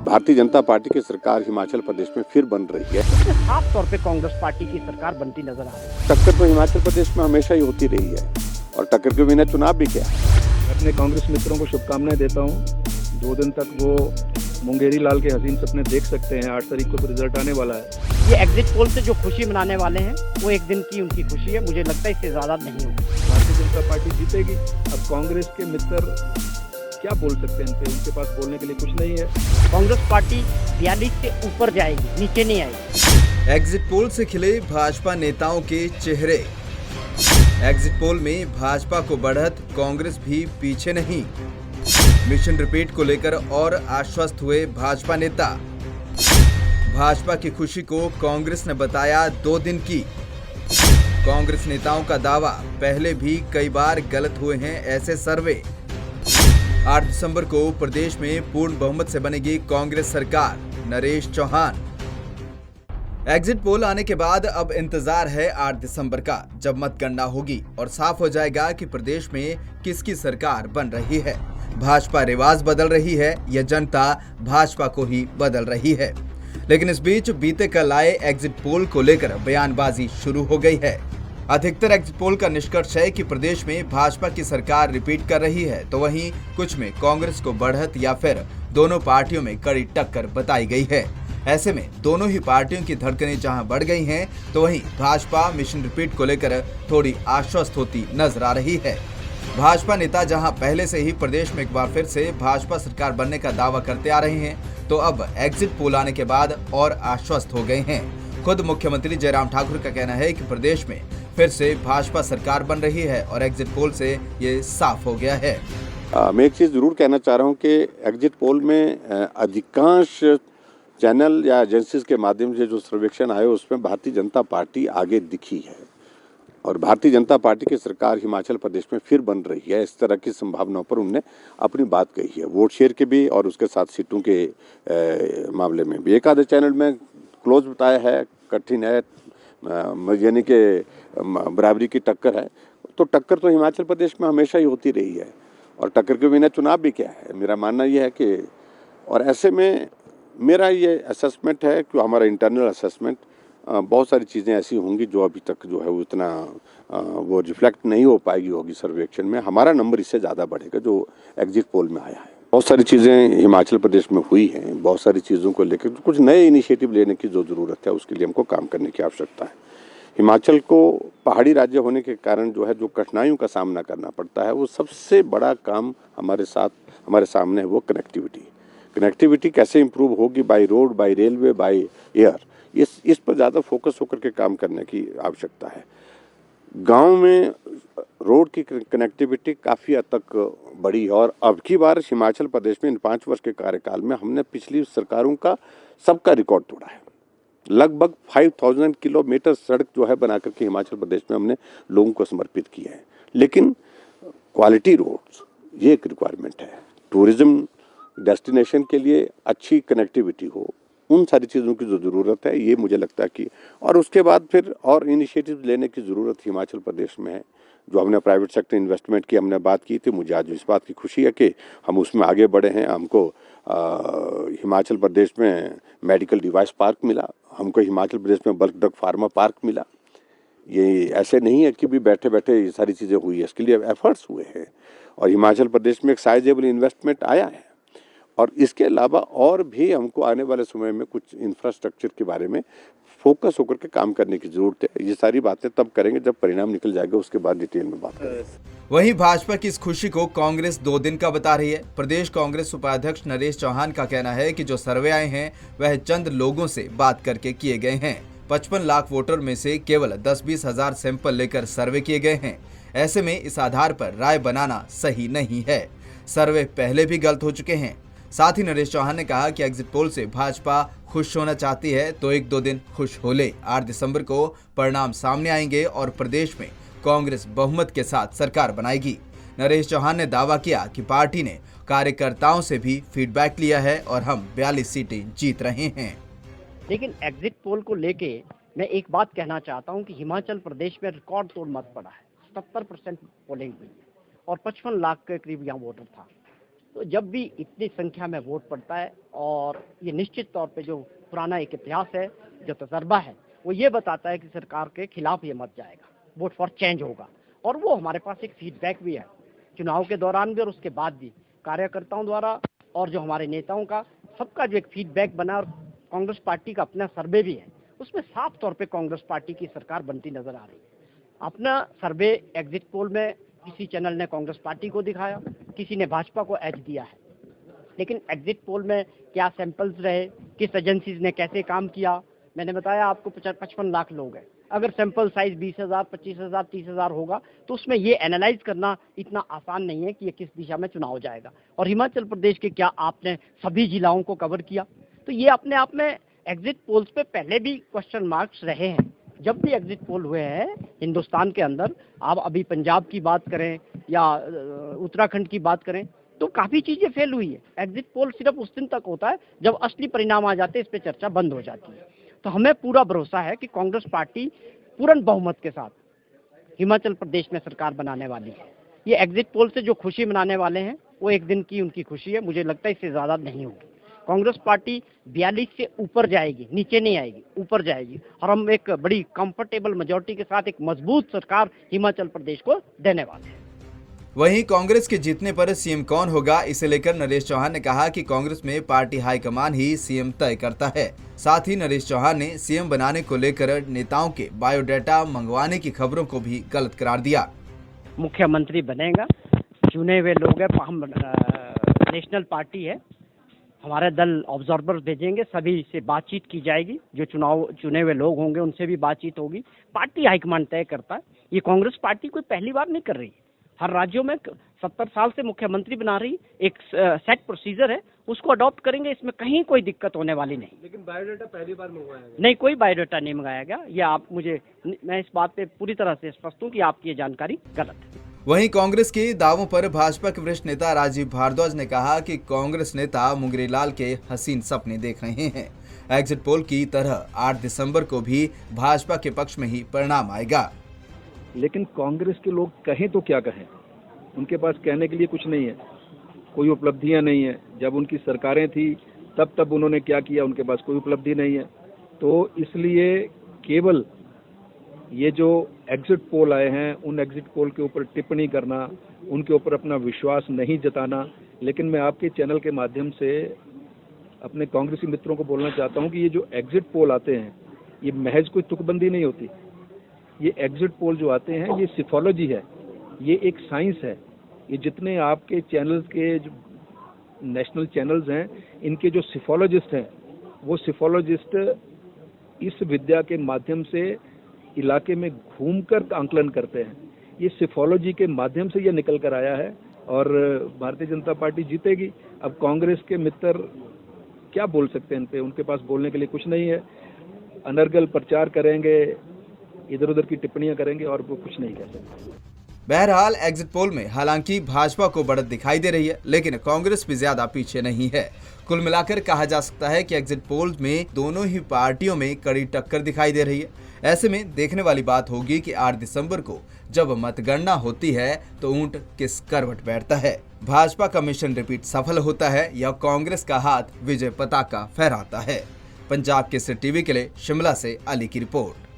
Bharatiya Janata party की सरकार हिमाचल प्रदेश में फिर बन रही है। साफ तौर पे कांग्रेस पार्टी की सरकार बनती नजर आ रही है। टक्कर तो हिमाचल प्रदेश में हमेशा ही होती रही है और टक्कर के बिना चुनाव भी क्या। मैं अपने कांग्रेस मित्रों को शुभकामनाएं देता हूं। 2 दिन तक वो मुंगेरी लाल के हसीन सपने देख सकते हैं। 8 तारीख को तो रिजल्ट आने वाला है। ये एग्जिट पोल से जो खुशी मनाने वाले हैं वो एक दिन की उनकी खुशी है, मुझे लगता है इससे ज्यादा नहीं होगी। भारतीय जनता पार्टी जीतेगी। अब कांग्रेस के मित्र क्या बोल सकते हैं, उनके पास बोलने के लिए कुछ नहीं है। कांग्रेस पार्टी 42 से ऊपर जाएगी, नीचे नहीं आएगी। एग्जिट पोल से खिले भाजपा नेताओं के चेहरे। एग्जिट पोल में भाजपा को बढ़त, कांग्रेस भी पीछे नहीं। मिशन रिपीट को लेकर और आश्वस्त हुए भाजपा नेता। भाजपा की खुशी को कांग्रेस ने बताया 2 दिन की। कांग्रेस नेताओं का दावा, पहले भी कई बार गलत हुए हैं ऐसे सर्वे। 8 दिसंबर को प्रदेश में पूर्ण बहुमत से बनेगी कांग्रेस सरकार, नरेश चौहान। एग्जिट पोल आने के बाद अब इंतजार है 8 दिसंबर का, जब मतगणना होगी और साफ हो जाएगा कि प्रदेश में किसकी सरकार बन रही है। भाजपा रिवाज बदल रही है या जनता भाजपा को ही बदल रही है। लेकिन इस बीच बीते कल आए एग्जिट पोल को लेकर बयानबाजी शुरू हो गई है। अधिकतर एग्जिट पोल का निष्कर्ष है कि प्रदेश में भाजपा की सरकार रिपीट कर रही है, तो वहीं कुछ में कांग्रेस को बढ़त या फिर दोनों पार्टियों में कड़ी टक्कर बताई गई है। ऐसे में दोनों ही पार्टियों की धड़कनें जहां बढ़ गई हैं, तो वहीं भाजपा मिशन रिपीट को लेकर थोड़ी आश्वस्त होती नजर आ रही है। भाजपा नेता जहां पहले से ही प्रदेश में एक बार फिर से भाजपा सरकार बनने का दावा करते आ रहे हैं, तो अब एग्जिट पोल आने के बाद और आश्वस्त हो गए हैं। खुद मुख्यमंत्री जयराम ठाकुर का कहना है कि प्रदेश में फिर से भाजपा सरकार बन रही है और एग्जिट पोल से ये साफ हो गया है। मैं एक चीज़ जरूर कहना चाह रहा हूँ कि एग्जिट पोल में अधिकांश चैनल या एजेंसीज के माध्यम से जो सर्वेक्षण आए उसमें भारतीय जनता पार्टी आगे दिखी है और भारतीय जनता पार्टी की सरकार हिमाचल प्रदेश में फिर बन रही है। इस तरह की संभावनाओं पर उन्होंने अपनी बात कही है, वोट शेयर के भी और उसके साथ सीटों के मामले में भी। एक आधे चैनल में क्लोज बताया है, कठिन है, यानी कि बराबरी की टक्कर है। तो टक्कर तो हिमाचल प्रदेश में हमेशा ही होती रही है और टक्कर के बिना चुनाव भी क्या है। मेरा मानना यह है कि और ऐसे में मेरा ये असेसमेंट है कि हमारा इंटरनल असेसमेंट, बहुत सारी चीज़ें ऐसी होंगी जो अभी तक जो है वो इतना वो रिफ्लेक्ट नहीं हो पाएगी होगी सर्वेक्षण में। हमारा नंबर इससे ज़्यादा बढ़ेगा जो एग्जिट पोल में आया है। बहुत सारी चीज़ें हिमाचल प्रदेश में हुई हैं, बहुत सारी चीज़ों को लेकर कुछ नए इनिशिएटिव लेने की जो ज़रूरत है उसके लिए हमको काम करने की आवश्यकता है। हिमाचल को पहाड़ी राज्य होने के कारण जो है जो कठिनाइयों का सामना करना पड़ता है, वो सबसे बड़ा काम हमारे सामने है, वो कनेक्टिविटी। कनेक्टिविटी कैसे इम्प्रूव होगी, by road, by railway, by air, इस पर ज़्यादा फोकस होकर के काम करने की आवश्यकता है। गांव में रोड की कनेक्टिविटी काफ़ी हद तक बढ़ी है और अब की बार हिमाचल प्रदेश में इन 5 वर्ष के कार्यकाल में हमने पिछली सरकारों का सबका रिकॉर्ड तोड़ा है। लगभग 5000 किलोमीटर सड़क जो है बना करके हिमाचल प्रदेश में हमने लोगों को समर्पित किया है। लेकिन क्वालिटी रोड्स ये एक रिक्वायरमेंट है। टूरिज्म डेस्टिनेशन के लिए अच्छी कनेक्टिविटी हो, उन सारी चीज़ों की जो ज़रूरत है, ये मुझे लगता है कि और उसके बाद फिर और इनिशिएटिव लेने की ज़रूरत हिमाचल प्रदेश में है। जो हमने प्राइवेट सेक्टर इन्वेस्टमेंट की हमने बात की थी, मुझे आज इस बात की खुशी है कि हम उसमें आगे बढ़े हैं। हमको हिमाचल प्रदेश में मेडिकल डिवाइस पार्क मिला, हमको हिमाचल प्रदेश में बल्क ड्रग फार्मा पार्क मिला। ये ऐसे नहीं है कि भी बैठे बैठे ये सारी चीज़ें हुई है, इसके लिए एफर्ट्स हुए हैं और हिमाचल प्रदेश में एक साइजेबल इन्वेस्टमेंट आया है। और इसके अलावा और भी हमको आने वाले समय में कुछ इंफ्रास्ट्रक्चर के बारे में फोकस होकर के काम करने की जरूरत है। ये सारी बातें तब करेंगे जब परिणाम निकल जाएगा, उसके बाद डिटेल में बात करेंगे। वहीं भाजपा की इस खुशी को कांग्रेस 2 दिन का बता रही है। प्रदेश कांग्रेस उपाध्यक्ष नरेश चौहान का कहना है कि जो सर्वे आए हैं वह चंद लोगों से बात करके किए गए हैं। 55 लाख वोटर में से केवल 10-20 हजार सैंपल लेकर सर्वे किए गए हैं। ऐसे में इस आधार पर राय बनाना सही नहीं है। सर्वे पहले भी गलत हो चुके हैं। साथ ही नरेश चौहान ने कहा कि एग्जिट पोल से भाजपा खुश होना चाहती है तो 1-2 दिन खुश हो ले। 8 दिसंबर को परिणाम सामने आएंगे और प्रदेश में कांग्रेस बहुमत के साथ सरकार बनाएगी। नरेश चौहान ने दावा किया कि पार्टी ने कार्यकर्ताओं से भी फीडबैक लिया है और हम 42 सीटें जीत रहे हैं। लेकिन एग्जिट पोल को लेके मैं एक बात कहना चाहता हूं कि हिमाचल प्रदेश में रिकॉर्ड तोड़ मत पड़ा है। 70% पोलिंग हुई और 55 लाख के करीब यहाँ वोटर था। तो जब भी इतनी संख्या में वोट पड़ता है, और ये निश्चित तौर पे जो पुराना एक इतिहास है, जो तजर्बा है, वो ये बताता है कि सरकार के खिलाफ ये मत जाएगा, वोट फॉर चेंज होगा। और वो हमारे पास एक फीडबैक भी है, चुनाव के दौरान भी और उसके बाद भी कार्यकर्ताओं द्वारा और जो हमारे नेताओं का सबका जो एक फीडबैक बना, और कांग्रेस पार्टी का अपना सर्वे भी है, उसमें साफ तौर पे कांग्रेस पार्टी की सरकार बनती नजर आ रही है। अपना सर्वे एग्जिट पोल में किसी चैनल ने कांग्रेस पार्टी को दिखाया, किसी ने भाजपा को एज दिया है, लेकिन एग्जिट पोल में क्या सैंपल्स रहे, किस एजेंसीज ने कैसे काम किया, मैंने बताया आपको 55 लाख लोग हैं। अगर सैंपल साइज 20,000, 25,000, 30,000 होगा तो उसमें ये एनालाइज करना इतना आसान नहीं है कि ये किस दिशा में चुनाव जाएगा। और हिमाचल प्रदेश के क्या आपने सभी जिलाओं को कवर किया, तो ये अपने आप में एग्जिट पोल्स पे पहले भी क्वेश्चन मार्क्स रहे हैं। जब भी एग्जिट पोल हुए हैं हिंदुस्तान के अंदर, आप अभी पंजाब की बात करें या उत्तराखंड की बात करें, तो काफ़ी चीज़ें फेल हुई है। एग्जिट पोल सिर्फ उस दिन तक होता है जब असली परिणाम आ जाते हैं, इस पर चर्चा बंद हो जाती है। तो हमें पूरा भरोसा है कि कांग्रेस पार्टी पूर्ण बहुमत के साथ हिमाचल प्रदेश में सरकार बनाने वाली है। ये एग्जिट पोल से जो खुशी मनाने वाले हैं वो एक दिन की उनकी खुशी है, मुझे लगता है इससे ज़्यादा नहीं होगी। कांग्रेस पार्टी 42 से ऊपर जाएगी, नीचे नहीं आएगी, ऊपर जाएगी, और हम एक बड़ी कंफर्टेबल मेजॉरिटी के साथ एक मजबूत सरकार हिमाचल प्रदेश को देने वाले हैं। वहीं कांग्रेस के जीतने पर सीएम कौन होगा, इसे लेकर नरेश चौहान ने कहा कि कांग्रेस में पार्टी हाईकमान ही सीएम तय करता है। साथ ही नरेश चौहान ने सीएम बनाने को लेकर नेताओं के बायोडाटा मंगवाने की खबरों को भी गलत करार दिया। मुख्यमंत्री बनेगा, चुने हुए लोग हैं, हम नेशनल पार्टी है, हमारे दल ऑब्जर्वर भेजेंगे, सभी से बातचीत की जाएगी, जो चुने हुए लोग होंगे उनसे भी बातचीत होगी। पार्टी हाईकमान तय करता है। ये कांग्रेस पार्टी कोई पहली बार नहीं कर रही है, हर राज्यों में 70 साल से मुख्यमंत्री बना रही, एक सेट प्रोसीजर है, उसको अडॉप्ट करेंगे, इसमें कहीं कोई दिक्कत होने वाली नहीं। लेकिन बायोडाटा पहली बार मंगवाया गया? नहीं, कोई बायोडाटा नहीं मंगाया गया। ये आप मैं इस बात पे पूरी तरह से स्पष्ट हूँ कि आपकी ये जानकारी गलत है। वहीं कांग्रेस के दावों पर भाजपा के वरिष्ठ नेता राजीव भारद्वाज ने कहा कि कांग्रेस नेता मुंगेरी लाल के हसीन सपने देख रहे हैं। एग्जिट पोल की तरह 8 दिसंबर को भी भाजपा के पक्ष में ही परिणाम आएगा। लेकिन कांग्रेस के लोग कहें तो क्या कहें, उनके पास कहने के लिए कुछ नहीं है, कोई उपलब्धियां नहीं है। जब उनकी सरकारें थी तब उन्होंने क्या किया, उनके पास कोई उपलब्धि नहीं है। तो इसलिए केवल ये जो एग्जिट पोल आए हैं, उन एग्जिट पोल के ऊपर टिप्पणी करना, उनके ऊपर अपना विश्वास नहीं जताना। लेकिन मैं आपके चैनल के माध्यम से अपने कांग्रेसी मित्रों को बोलना चाहता हूं कि ये जो एग्जिट पोल आते हैं, ये महज कोई तुकबंदी नहीं होती। ये एग्जिट पोल जो आते हैं, ये सिफोलॉजी है, ये एक साइंस है। ये जितने आपके चैनल्स के जो नेशनल चैनल्स हैं, इनके जो सिफोलॉजिस्ट हैं, वो सिफोलॉजिस्ट इस विद्या के माध्यम से इलाके में घूमकर आंकलन करते हैं। ये सिफोलॉजी के माध्यम से ये निकल कर आया है और भारतीय जनता पार्टी जीतेगी। अब कांग्रेस के मित्र क्या बोल सकते हैं इन पे, उनके पास बोलने के लिए कुछ नहीं है। अनर्गल प्रचार करेंगे, इधर उधर की टिप्पणियां करेंगे और वो कुछ नहीं कह सकते। बहरहाल एग्जिट पोल में हालांकि भाजपा को बढ़त दिखाई दे रही है, लेकिन कांग्रेस भी ज्यादा पीछे नहीं है। कुल मिलाकर कहा जा सकता है कि एग्जिट पोल में दोनों ही पार्टियों में कड़ी टक्कर दिखाई दे रही है। ऐसे में देखने वाली बात होगी कि 8 दिसंबर को जब मतगणना होती है तो ऊंट किस करवट बैठता है। भाजपा का मिशन रिपीट सफल होता है या कांग्रेस का हाथ विजय पताका फहराता है। पंजाब केसरी टीवी के लिए शिमला से अली की रिपोर्ट।